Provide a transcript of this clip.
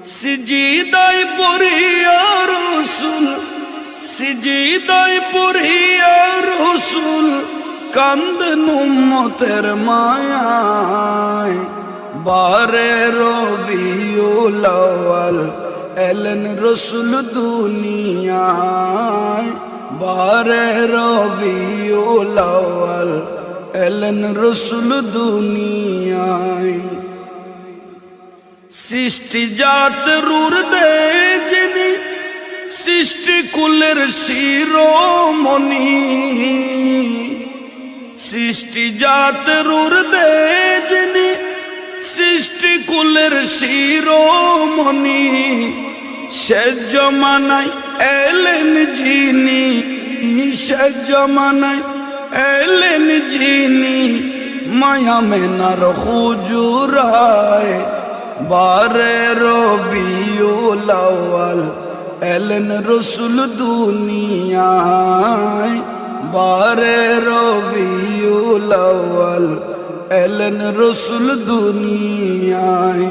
সিজিদায় পড়িয়া রসুল, সিজিদায় পড়িয়া রসুল কান্দেন উম্মতের মায়ায়। বারে রবিউল আউয়াল এলেন রসুল দুনিয়ায়। বারে রবিউল আউয়াল এলেন রসুল দুনিয়ায়। সৃষ্টি জাত রূর দে যিনি, সৃষ্টি কুলের শিরোমণি। সৃষ্টি জাত রূর দে যিনি, সৃষ্টি কুলের শিরোমণি। সে জমানায় এলেন যিনি, সে জমানায় এলেন যিনি মায়া মেনার হুজুরায়। বারে রবিউল আউয়াল এলেন রসুল দুনিয়ায়। বারে রবিউল আউয়াল এলেন রসুল দুনিয়ায়।